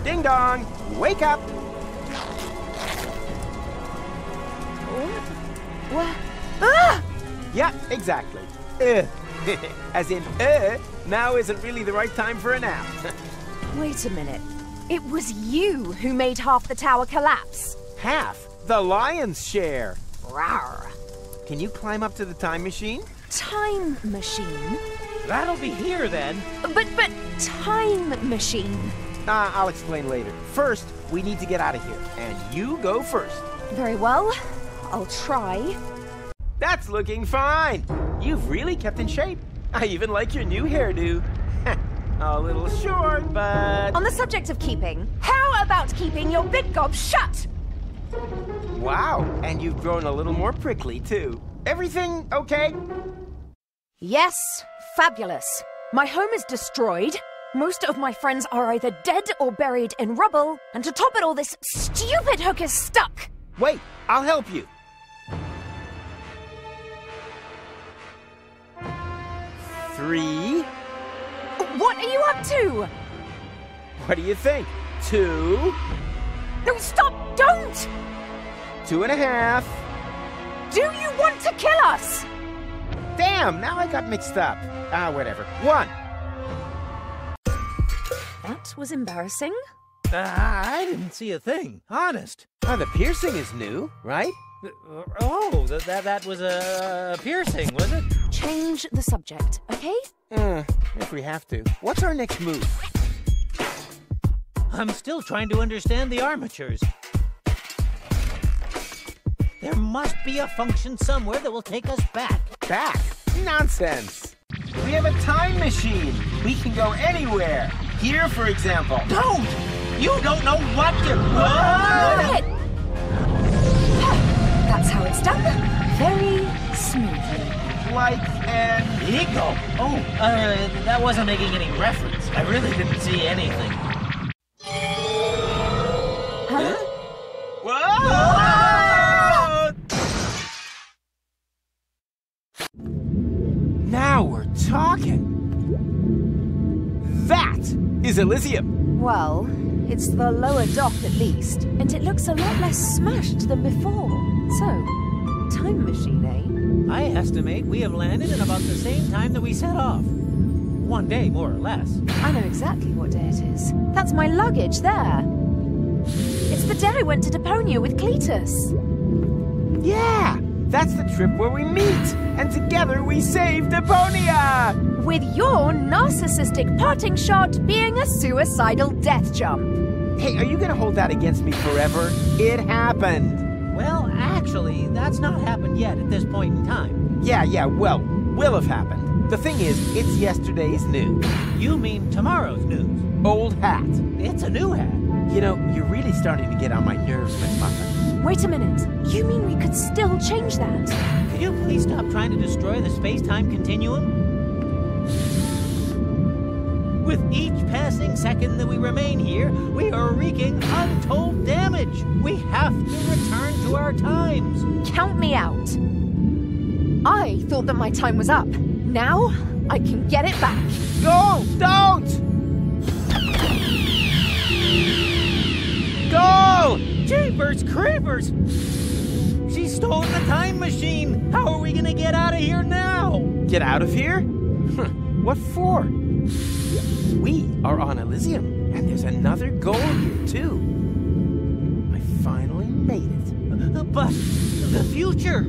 Ding dong! Wake up! What? Ah! Yeah, exactly. As in, now isn't really the right time for a nap. Wait a minute. It was you who made half the tower collapse. Half? The lion's share! Rawr. Can you climb up to the time machine? Time machine? That'll be here then. But time machine. I'll explain later. First, we need to get out of here, and you go first. Very well. I'll try. That's looking fine. You've really kept in shape. I even like your new hairdo. A little short, but... On the subject of keeping, how about keeping your big gob shut? Wow, and you've grown a little more prickly, too. Everything okay? Yes, fabulous. My home is destroyed. Most of my friends are either dead or buried in rubble. And to top it all, this stupid hook is stuck. Wait, I'll help you. 3. What are you up to? What do you think? 2. No, stop! Don't! 2.5. Do you want to kill us? Damn, now I got mixed up. Whatever. 1. That was embarrassing. I didn't see a thing, honest. The piercing is new, right? Oh, that was a piercing, was it? Change the subject, okay? If we have to. What's our next move? I'm still trying to understand the armatures. There must be a function somewhere that will take us back. Back? Nonsense! We have a time machine! We can go anywhere! Here, for example. Don't! You don't know what to... Move it! That's how it's done. Very smoothly. Like an eagle? Oh, that wasn't making any reference. I really didn't see anything. Huh? Whoa! Now we're talking. That is Elysium. Well, it's the lower dock at least, and it looks a lot less smashed than before. So, time machine, eh? I estimate we have landed in about the same time that we set off. 1 day, more or less. I know exactly what day it is. That's my luggage there. It's the day I went to Deponia with Cletus. Yeah, that's the trip where we meet, and together we save Deponia! With your narcissistic parting shot being a suicidal death jump. Hey, are you gonna hold that against me forever? It happened. Well, actually, that's not happened yet at this point in time. Yeah, well, will have happened. The thing is, it's yesterday's news. You mean tomorrow's news? Old hat. It's a new hat. You know, you're really starting to get on my nerves, McMuffin. Wait a minute. You mean we could still change that? Could you please stop trying to destroy the space-time continuum? With each passing second that we remain here, we are wreaking untold damage. We have to return to our times. Count me out. I thought that my time was up. Now, I can get it back. No, don't! Go! Jeepers creepers! She stole the time machine! How are we gonna get out of here now? Get out of here? What for? We are on Elysium, and there's another goal here, too. I finally made it. But the future!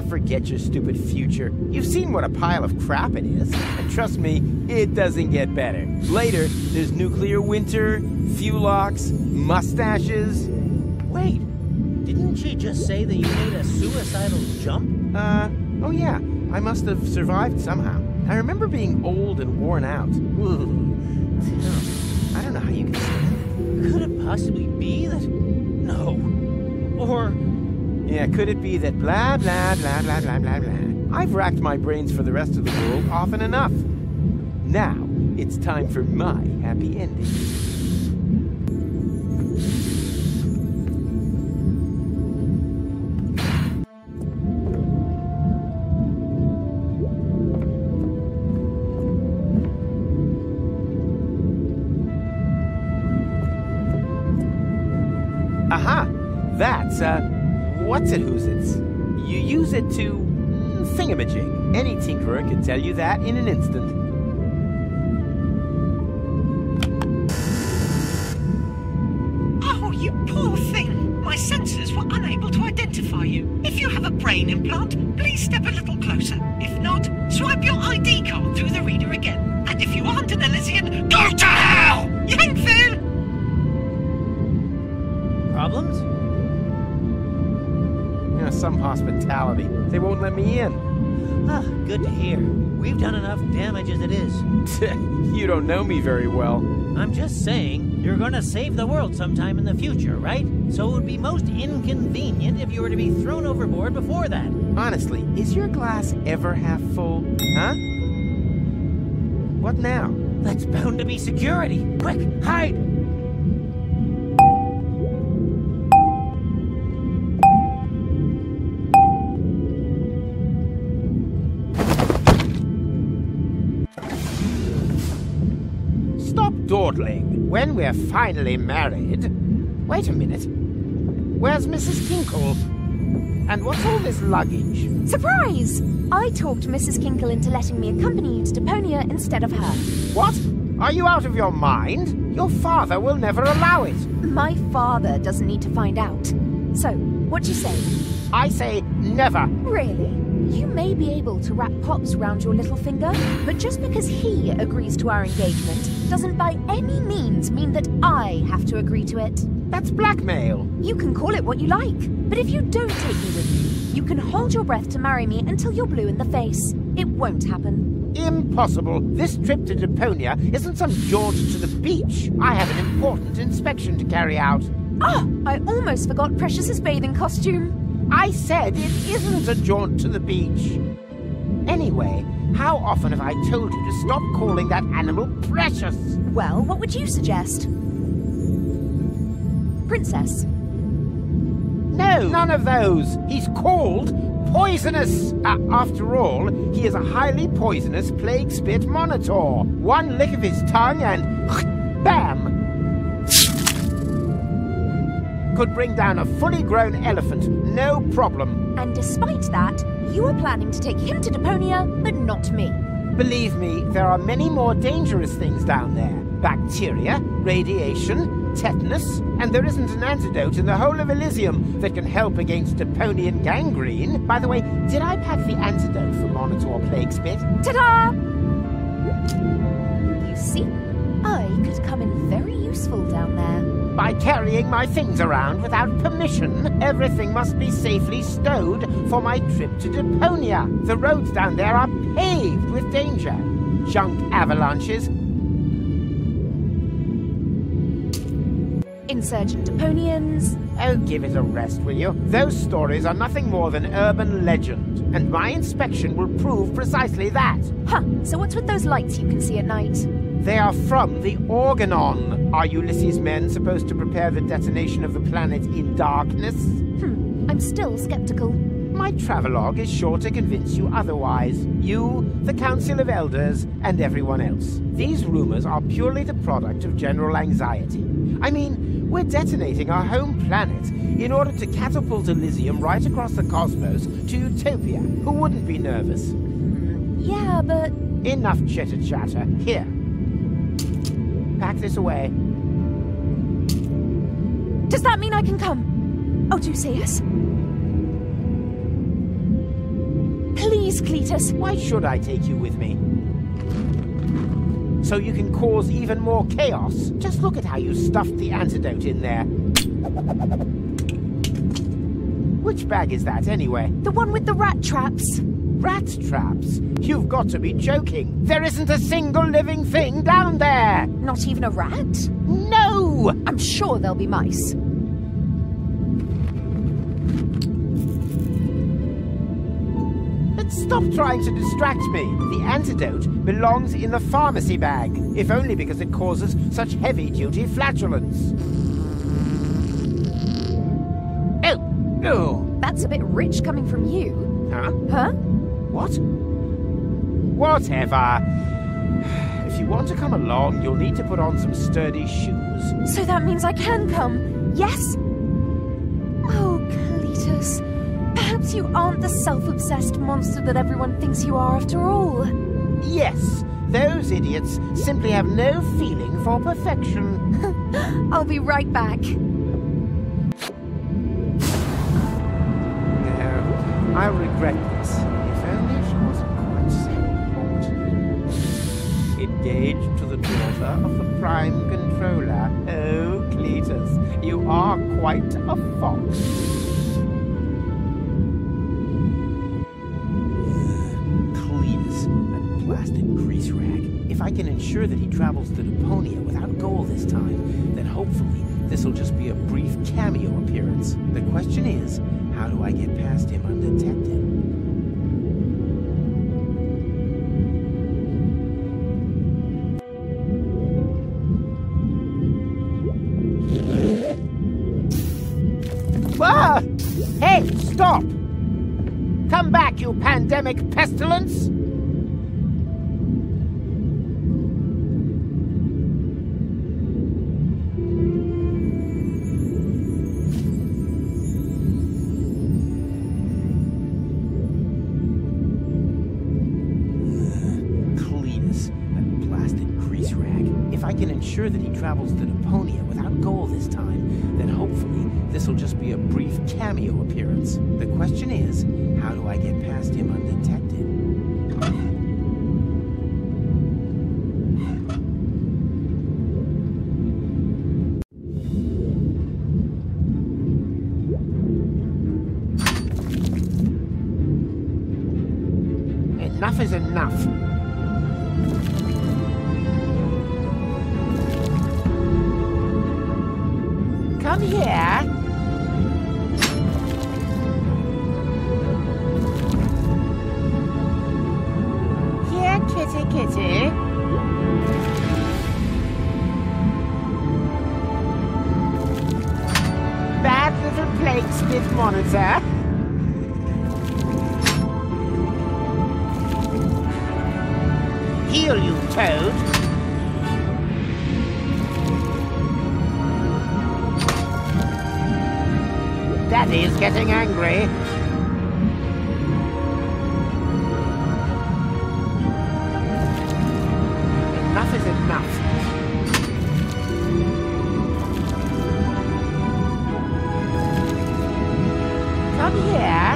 Forget your stupid future. You've seen what a pile of crap it is. And trust me, it doesn't get better. Later, there's nuclear winter, fuel locks, mustaches. Wait, didn't she just say that you made a suicidal jump? Oh yeah, I must have survived somehow. I remember being old and worn out. Ooh. I don't know how you can stand it. possibly be that... No. Or... Yeah, could it be that blah, blah, blah, blah, blah, blah, blah? I've racked my brains for the rest of the world often enough. Now, it's time for my happy ending. Aha! That's, what's-it-who's-its? You use it to... thingamajig. Any tinkerer can tell you that in an instant. Oh, you poor thing! My sensors were unable to identify you. If you have a brain implant, please step a little closer. If not, swipe your ID card through the reader again. And if you aren't an Elysian, go to hell! Yankville! Problems? Yeah, some hospitality. They won't let me in. Ah, good to hear. We've done enough damage as it is. You don't know me very well. I'm just saying, you're gonna save the world sometime in the future, right? So it would be most inconvenient if you were to be thrown overboard before that. Honestly, is your glass ever half full? Huh? What now? That's bound to be security. Quick, hide! Stop dawdling. When we're finally married... Wait a minute. Where's Mrs. Kinkle? And what's all this luggage? Surprise! I talked Mrs. Kinkle into letting me accompany you to Deponia instead of her. What? Are you out of your mind? Your father will never allow it. My father doesn't need to find out. So, what do you say? I say never. Really? You may be able to wrap Pops round your little finger, but just because he agrees to our engagement doesn't by any means mean that I have to agree to it. That's blackmail. You can call it what you like, but if you don't take me with you, you can hold your breath to marry me until you're blue in the face. It won't happen. Impossible. This trip to Deponia isn't some jaunt to the beach. I have an important inspection to carry out. Ah, I almost forgot Precious's bathing costume. I said it isn't a jaunt to the beach. Anyway, how often have I told you to stop calling that animal Precious? Well, what would you suggest? Princess? No, none of those. He's called Poisonous. After all, he is a highly poisonous plague spit monitor. One lick of his tongue and bam! Could bring down a fully grown elephant, no problem. And despite that, you are planning to take him to Deponia, but not me. Believe me, there are many more dangerous things down there. Bacteria, radiation, tetanus, and there isn't an antidote in the whole of Elysium that can help against Deponian gangrene. By the way, did I pack the antidote for Monitor Plague Spit? Ta-da! You see, I could come in very useful down there. By carrying my things around without permission, everything must be safely stowed for my trip to Deponia. The roads down there are paved with danger. Junk avalanches. Insurgent Deponians. Oh, give it a rest, will you? Those stories are nothing more than urban legend, and my inspection will prove precisely that. Huh, so what's with those lights you can see at night? They are from the Organon. Are Ulysses' men supposed to prepare the detonation of the planet in darkness? I'm still skeptical. My travelogue is sure to convince you otherwise. You, the Council of Elders, and everyone else. These rumors are purely the product of general anxiety. I mean, we're detonating our home planet in order to catapult Elysium right across the cosmos to Utopia. Who wouldn't be nervous? Yeah, but... Enough chitter-chatter. Here. Pack this away. Does that mean I can come? Oh, do say yes. Please, Cletus. Why should I take you with me? So you can cause even more chaos? Just look at how you stuffed the antidote in there. Which bag is that, anyway? The one with the rat traps. Rat traps? You've got to be joking. There isn't a single living thing down there. Not even a rat? No! do? I'm sure there'll be mice. Stop trying to distract me. The antidote belongs in the pharmacy bag, if only because it causes such heavy-duty flatulence. Oh! Oh! That's a bit rich coming from you. Huh? Huh? What? Whatever. If you want to come along, you'll need to put on some sturdy shoes. So that means I can come, yes? Oh, Cletus. Perhaps you aren't the self-obsessed monster that everyone thinks you are after all. Yes, those idiots simply have no feeling for perfection. I'll be right back. No, I'll regret this. If only she wasn't quite so hot. Engaged to the daughter of the Prime Controller. Oh, Cletus, you are quite a fox. Blasted grease rag. If I can ensure that he travels to Deponia without goal this time, then hopefully this'll just be a brief cameo appearance. The question is, how do I get past him undetected? Ah! Hey, stop! Come back, you pandemic pestilence! If I can ensure that he travels to Deponia without goal this time, then hopefully this'll just be a brief cameo appearance. The question is, how do I get past him undetected? Enough is enough. Come here. Here, kitty, kitty. Bad little plate-spit monitor. Heel, you toad. Daddy's getting angry. Enough is enough. Come here.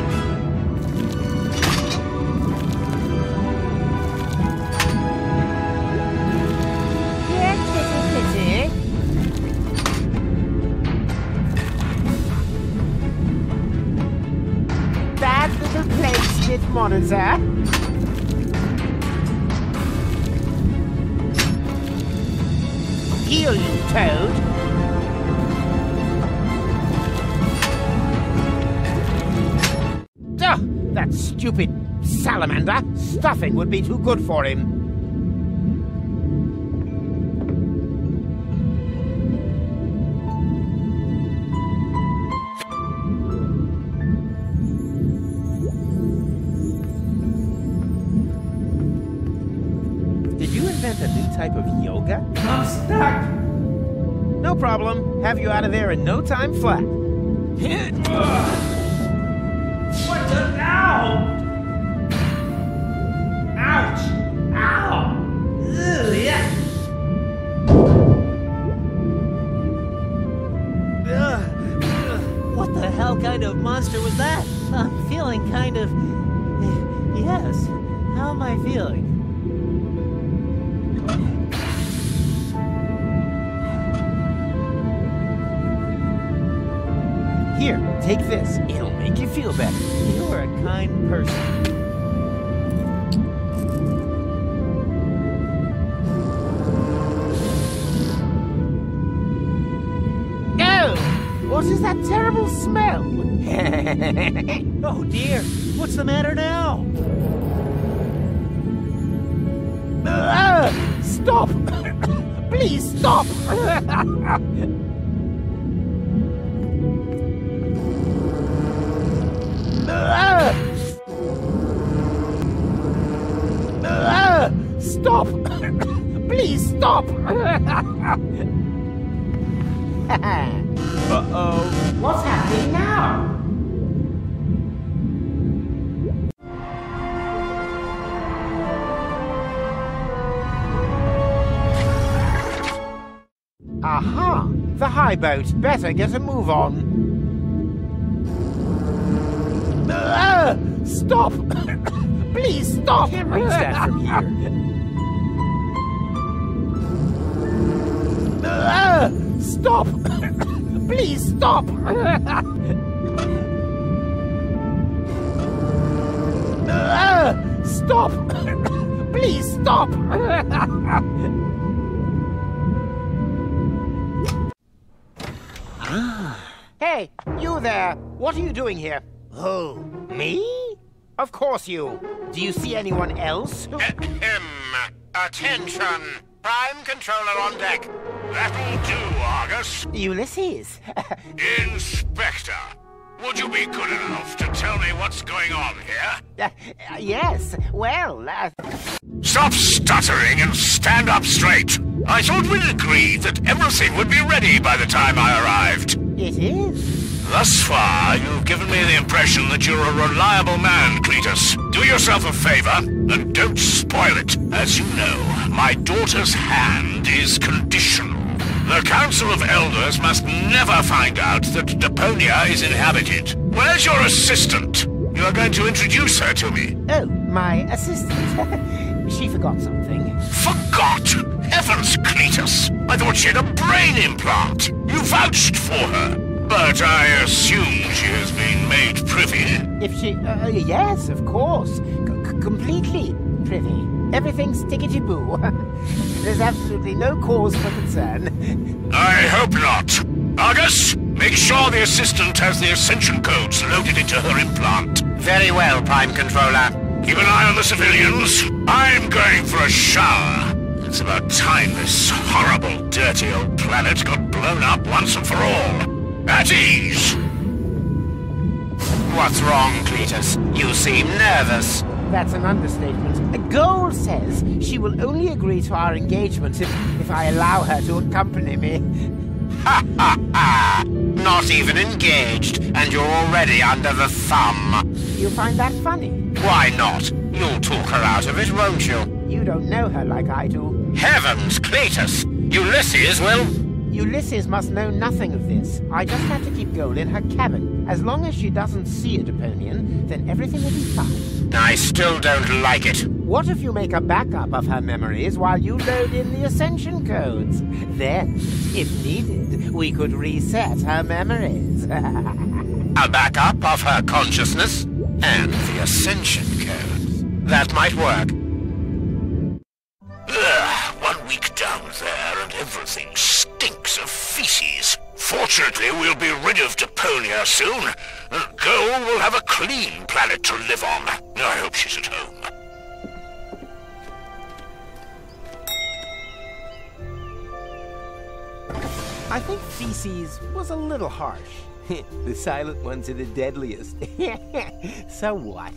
Here, kitty, kitty. Bad little plate-spit monitor. Heel, you toad. Ugh, that stupid salamander. Stuffing would be too good for him. Did you invent a new type of yoga? I'm stuck! No problem. Have you out of there in no time flat. What the? Ow! Ouch! Ow! Ugh, yeah! What the hell kind of monster was that? I'm feeling kind of... Yes. How am I feeling? Here, take this. It'll make you feel better. You're a kind person. What is that terrible smell? Oh dear, what's the matter now? Stop! Please stop! Stop! Please stop! Uh-oh. What's happening now? Aha! The high boat. Better get a move on. Stop! Please stop! Can't reach that from here. Stop! Please stop! Stop! Please stop! Hey, you there! What are you doing here? Who? Me? Of course you. Do you see anyone else? Attention! Prime Controller on deck. That'll do, Argus. Ulysses. Inspector, would you be good enough to tell me what's going on here? Yes, well, Stop stuttering and stand up straight. I thought we'd agreed that everything would be ready by the time I arrived. it is. Thus far, you've given me the impression that you're a reliable man, Cletus. Do yourself a favor, and don't spoil it. As you know, my daughter's hand is conditional. The Council of Elders must never find out that Deponia is inhabited. Where's your assistant? You're going to introduce her to me. Oh, my assistant. She forgot something. Forgot? Heavens, Cletus! I thought she had a brain implant. You vouched for her. But I assume she has been made privy. If she... yes, of course. Completely privy. Everything's tickety-boo. There's absolutely no cause for concern. I hope not. Argus, make sure the assistant has the ascension codes loaded into her implant. Very well, Prime Controller. Keep an eye on the civilians. I'm going for a shower. It's about time this horrible, dirty old planet got blown up once and for all. At ease! What's wrong, Cletus? You seem nervous. That's an understatement. Gold says she will only agree to our engagement if I allow her to accompany me. Ha ha ha! Not even engaged, and you're already under the thumb. You find that funny? Why not? You'll talk her out of it, won't you? You don't know her like I do. Heavens, Cletus! Ulysses will... Ulysses must know nothing of this. I just have to keep Gold in her cabin. As long as she doesn't see a Deponian, then everything will be fine. I still don't like it. What if you make a backup of her memories while you load in the ascension codes? Then, if needed, we could reset her memories. A backup of her consciousness and the ascension codes. That might work. Ugh, 1 week down there and everything stinks of feces. Fortunately, we'll be rid of Deponia soon, and Goal will have a clean planet to live on. I hope she's at home. I think feces was a little harsh. The silent ones are the deadliest. So what?